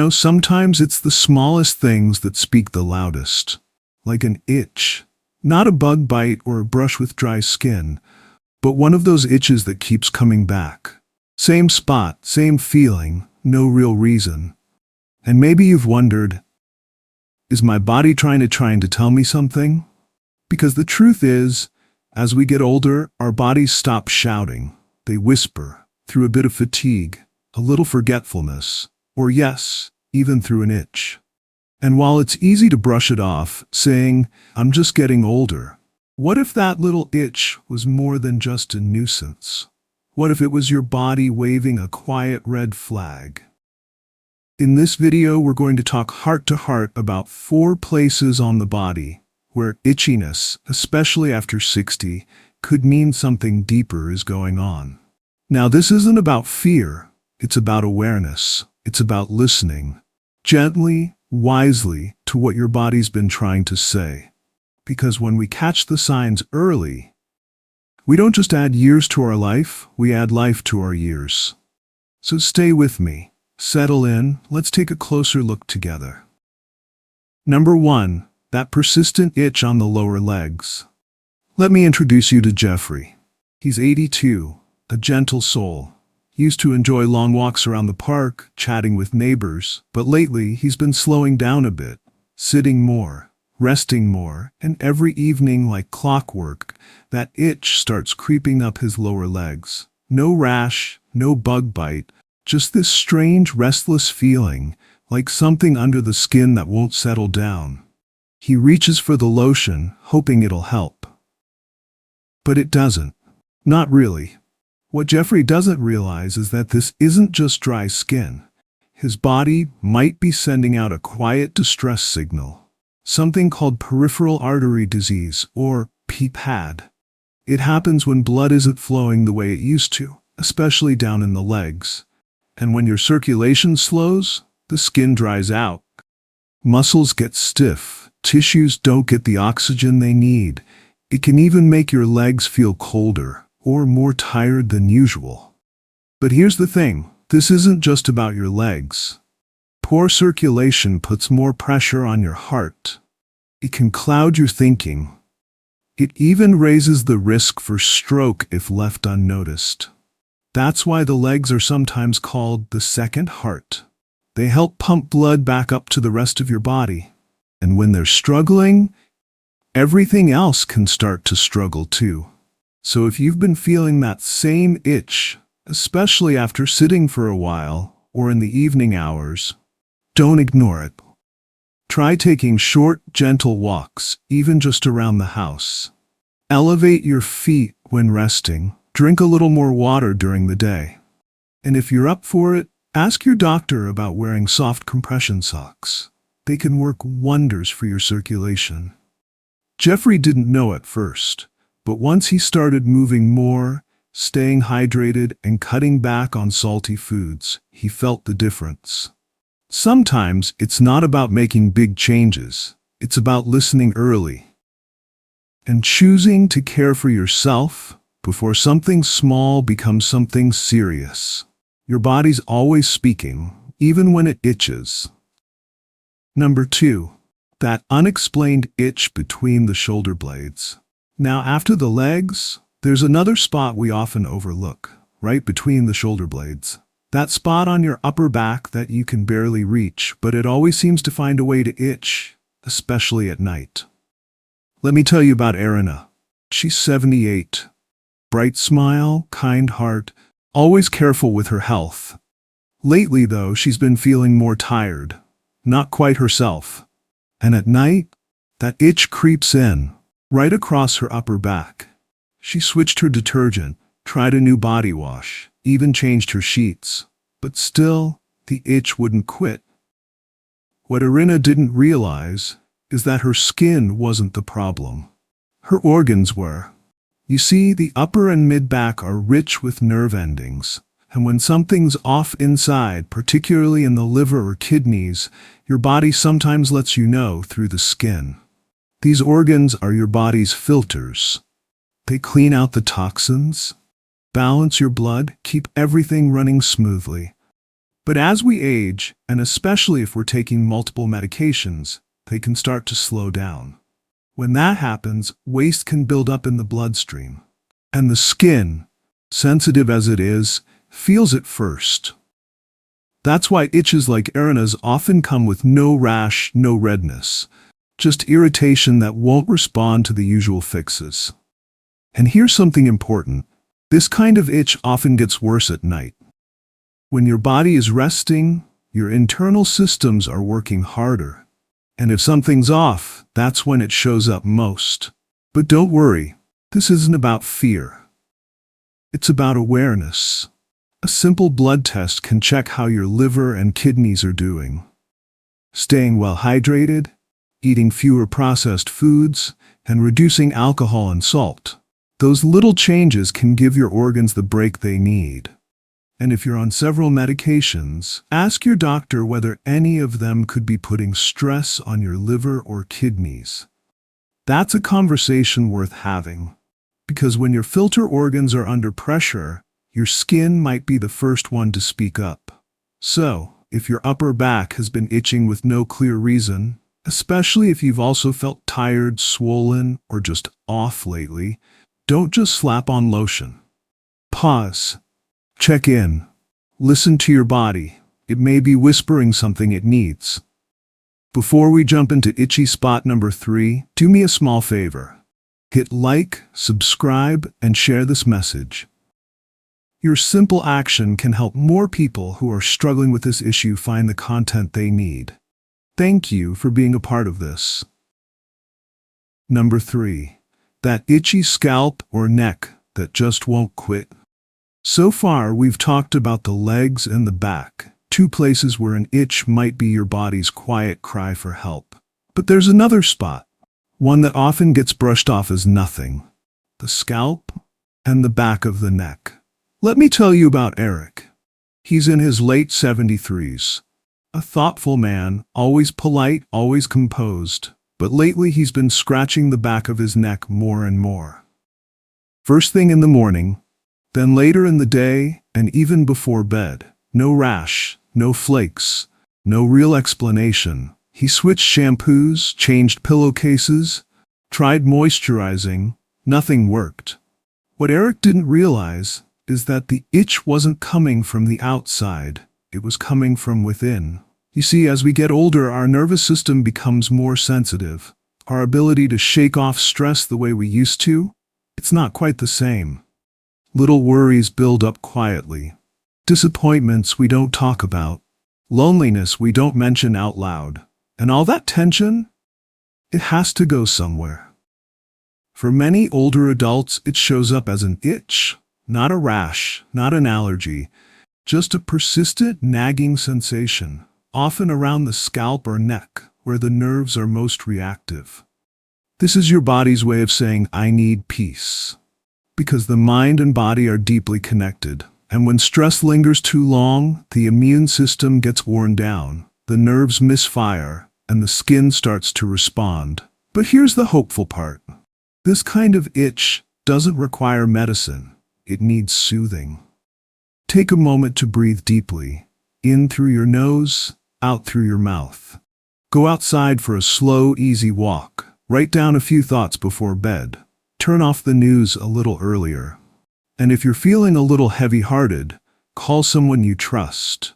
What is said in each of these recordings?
Sometimes it's the smallest things that speak the loudest, like an itch. Not a bug bite or a brush with dry skin, but one of those itches that keeps coming back. Same spot, same feeling, no real reason. And maybe you've wondered, is my body trying to tell me something? Because the truth is, as we get older, our bodies stop shouting. They whisper, through a bit of fatigue, a little forgetfulness, or yes, even through an itch. And while it's easy to brush it off, saying, I'm just getting older, what if that little itch was more than just a nuisance? What if it was your body waving a quiet red flag? In this video, we're going to talk heart to heart about 4 places on the body where itchiness, especially after 60, could mean something deeper is going on. Now, this isn't about fear. It's about awareness. It's about listening, gently, wisely, to what your body's been trying to say. Because when we catch the signs early, we don't just add years to our life, we add life to our years. So stay with me. Settle in. Let's take a closer look together. Number 1, that persistent itch on the lower legs. Let me introduce you to Jeffrey. He's 82, a gentle soul. Used to enjoy long walks around the park, chatting with neighbors, but lately he's been slowing down a bit, sitting more, resting more, and every evening, like clockwork, that itch starts creeping up his lower legs. No rash, no bug bite, just this strange, restless feeling, like something under the skin that won't settle down. He reaches for the lotion, hoping it'll help. But it doesn't. Not really. What Jeffrey doesn't realize is that this isn't just dry skin. His body might be sending out a quiet distress signal, something called peripheral artery disease, or PPAD. It happens when blood isn't flowing the way it used to, especially down in the legs. And when your circulation slows, the skin dries out. Muscles get stiff, tissues don't get the oxygen they need. It can even make your legs feel colder or more tired than usual. But here's the thing, this isn't just about your legs. Poor circulation puts more pressure on your heart. It can cloud your thinking. It even raises the risk for stroke if left unnoticed. That's why the legs are sometimes called the second heart. They help pump blood back up to the rest of your body. And when they're struggling, everything else can start to struggle too. So if you've been feeling that same itch, especially after sitting for a while or in the evening hours, don't ignore it. Try taking short, gentle walks, even just around the house. Elevate your feet when resting. Drink a little more water during the day. And if you're up for it, ask your doctor about wearing soft compression socks. They can work wonders for your circulation. Jeffrey didn't know at first, but once he started moving more, staying hydrated, and cutting back on salty foods, he felt the difference. Sometimes it's not about making big changes. It's about listening early and choosing to care for yourself before something small becomes something serious. Your body's always speaking, even when it itches. Number 2, that unexplained itch between the shoulder blades. Now, after the legs, there's another spot we often overlook, right between the shoulder blades. That spot on your upper back that you can barely reach, but it always seems to find a way to itch, especially at night. Let me tell you about Erina. She's 78. Bright smile, kind heart, always careful with her health. Lately, though, she's been feeling more tired, not quite herself. And at night, that itch creeps in, right across her upper back. She switched her detergent, tried a new body wash, even changed her sheets. But still, the itch wouldn't quit. What Erina didn't realize is that her skin wasn't the problem. Her organs were. You see, the upper and mid-back are rich with nerve endings, and when something's off inside, particularly in the liver or kidneys, your body sometimes lets you know through the skin. These organs are your body's filters. They clean out the toxins, balance your blood, keep everything running smoothly. But as we age, and especially if we're taking multiple medications, they can start to slow down. When that happens, waste can build up in the bloodstream. And the skin, sensitive as it is, feels it first. That's why itches like Erina's often come with no rash, no redness, just irritation that won't respond to the usual fixes. And here's something important. This kind of itch often gets worse at night. When your body is resting, your internal systems are working harder. And if something's off, that's when it shows up most. But don't worry, this isn't about fear. It's about awareness. A simple blood test can check how your liver and kidneys are doing. Staying well hydrated, eating fewer processed foods, and reducing alcohol and salt. Those little changes can give your organs the break they need. And if you're on several medications, ask your doctor whether any of them could be putting stress on your liver or kidneys. That's a conversation worth having. Because when your filter organs are under pressure, your skin might be the first one to speak up. So, if your upper back has been itching with no clear reason, especially if you've also felt tired, swollen, or just off lately, don't just slap on lotion. Pause. Check in. Listen to your body. It may be whispering something it needs. Before we jump into itchy spot number 3, do me a small favor. Hit like, subscribe, and share this message. Your simple action can help more people who are struggling with this issue find the content they need. Thank you for being a part of this. Number 3. That itchy scalp or neck that just won't quit. So far, we've talked about the legs and the back, 2 places where an itch might be your body's quiet cry for help. But there's another spot, one that often gets brushed off as nothing: the scalp and the back of the neck. Let me tell you about Eric. He's in his late 73s. A thoughtful man, always polite, always composed. But lately he's been scratching the back of his neck more and more. First thing in the morning, then later in the day, and even before bed. No rash, no flakes, no real explanation. He switched shampoos, changed pillowcases, tried moisturizing. Nothing worked. What Eric didn't realize is that the itch wasn't coming from the outside. It was coming from within. You see, as we get older, our nervous system becomes more sensitive. Our ability to shake off stress the way we used to, it's not quite the same. Little worries build up quietly. Disappointments we don't talk about. Loneliness we don't mention out loud. And all that tension, it has to go somewhere. For many older adults, it shows up as an itch, not a rash, not an allergy, just a persistent nagging sensation, often around the scalp or neck, where the nerves are most reactive. This is your body's way of saying, I need peace. Because the mind and body are deeply connected. And when stress lingers too long, the immune system gets worn down, the nerves misfire, and the skin starts to respond. But here's the hopeful part. This kind of itch doesn't require medicine. It needs soothing. Take a moment to breathe deeply, in through your nose, out through your mouth. Go outside for a slow, easy walk. Write down a few thoughts before bed. Turn off the news a little earlier. And if you're feeling a little heavy-hearted, call someone you trust.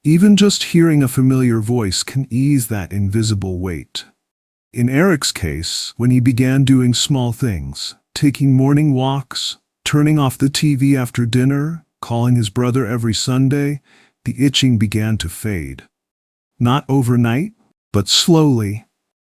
Even just hearing a familiar voice can ease that invisible weight. In Eric's case, when he began doing small things, taking morning walks, turning off the TV after dinner, calling his brother every Sunday, the itching began to fade. Not overnight, but slowly,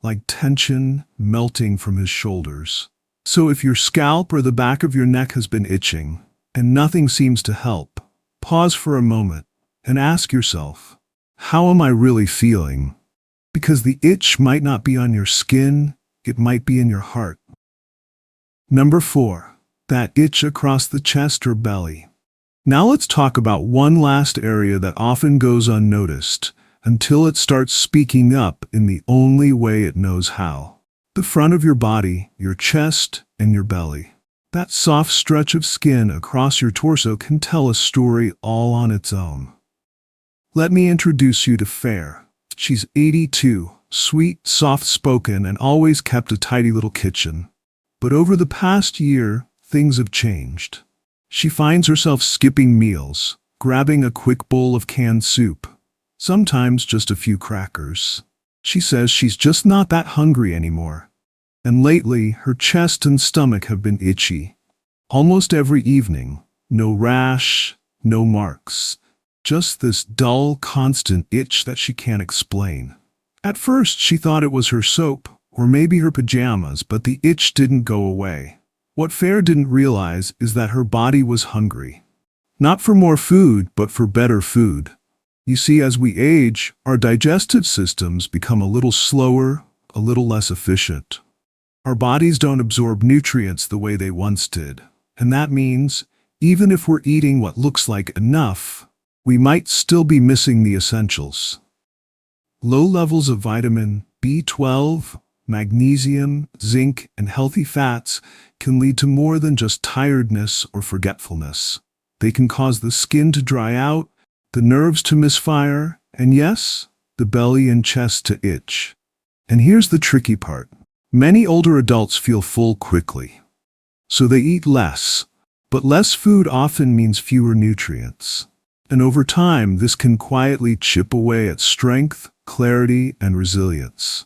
like tension melting from his shoulders. So if your scalp or the back of your neck has been itching, and nothing seems to help, pause for a moment and ask yourself, how am I really feeling? Because the itch might not be on your skin, it might be in your heart. Number 4, that itch across the chest or belly. Now let's talk about one last area that often goes unnoticed until it starts speaking up in the only way it knows how. The front of your body, your chest, and your belly. That soft stretch of skin across your torso can tell a story all on its own. Let me introduce you to Fair. She's 82, sweet, soft-spoken, and always kept a tidy little kitchen. But over the past year, things have changed. She finds herself skipping meals, grabbing a quick bowl of canned soup, sometimes just a few crackers. She says she's just not that hungry anymore. And lately, her chest and stomach have been itchy. Almost every evening. No rash, no marks. Just this dull, constant itch that she can't explain. At first, she thought it was her soap, or maybe her pajamas, but the itch didn't go away. What Fair didn't realize is that her body was hungry. Not for more food, but for better food. You see, as we age, our digestive systems become a little slower, a little less efficient. Our bodies don't absorb nutrients the way they once did. And that means, even if we're eating what looks like enough, we might still be missing the essentials. Low levels of vitamin B12, magnesium, zinc, and healthy fats can lead to more than just tiredness or forgetfulness. They can cause the skin to dry out, the nerves to misfire, and yes, the belly and chest to itch. And here's the tricky part. Many older adults feel full quickly. So they eat less, but less food often means fewer nutrients. And over time, this can quietly chip away at strength, clarity, and resilience.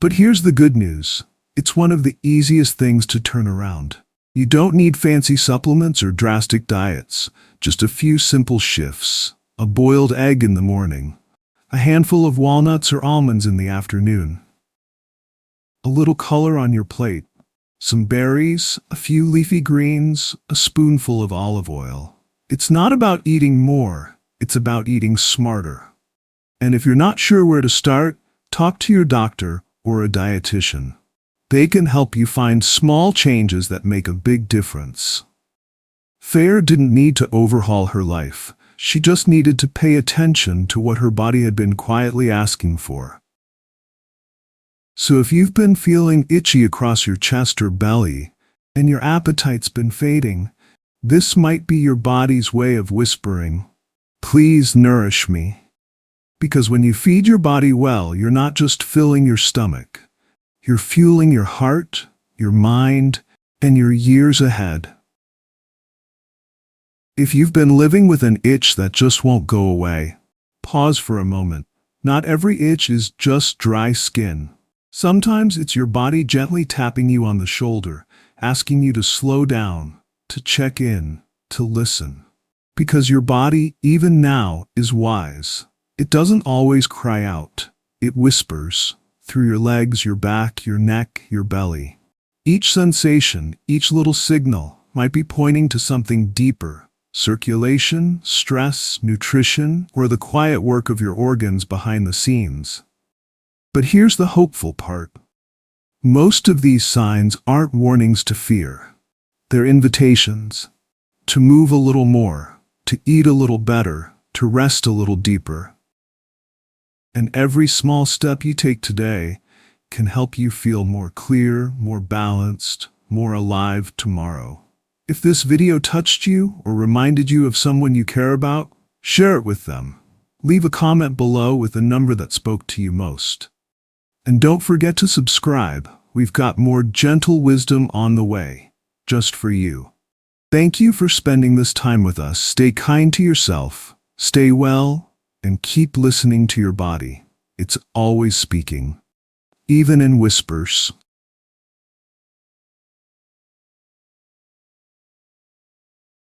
But here's the good news. It's one of the easiest things to turn around. You don't need fancy supplements or drastic diets, just a few simple shifts. A boiled egg in the morning, a handful of walnuts or almonds in the afternoon, a little color on your plate, some berries, a few leafy greens, a spoonful of olive oil. It's not about eating more, it's about eating smarter. And if you're not sure where to start, talk to your doctor or a dietitian. They can help you find small changes that make a big difference. Fair didn't need to overhaul her life. She just needed to pay attention to what her body had been quietly asking for. So if you've been feeling itchy across your chest or belly, and your appetite's been fading, this might be your body's way of whispering, "Please nourish me." Because when you feed your body well, you're not just filling your stomach. You're fueling your heart, your mind, and your years ahead. If you've been living with an itch that just won't go away, pause for a moment. Not every itch is just dry skin. Sometimes it's your body gently tapping you on the shoulder, asking you to slow down, to check in, to listen. Because your body, even now, is wise. It doesn't always cry out. It whispers through your legs, your back, your neck, your belly. Each sensation, each little signal might be pointing to something deeper. Circulation, stress, nutrition, or the quiet work of your organs behind the scenes. But here's the hopeful part. Most of these signs aren't warnings to fear. They're invitations to move a little more, to eat a little better, to rest a little deeper. And every small step you take today can help you feel more clear, more balanced, more alive tomorrow. If this video touched you or reminded you of someone you care about, share it with them. Leave a comment below with the number that spoke to you most. And don't forget to subscribe. We've got more gentle wisdom on the way, just for you. Thank you for spending this time with us. Stay kind to yourself, stay well, and keep listening to your body. It's always speaking, even in whispers.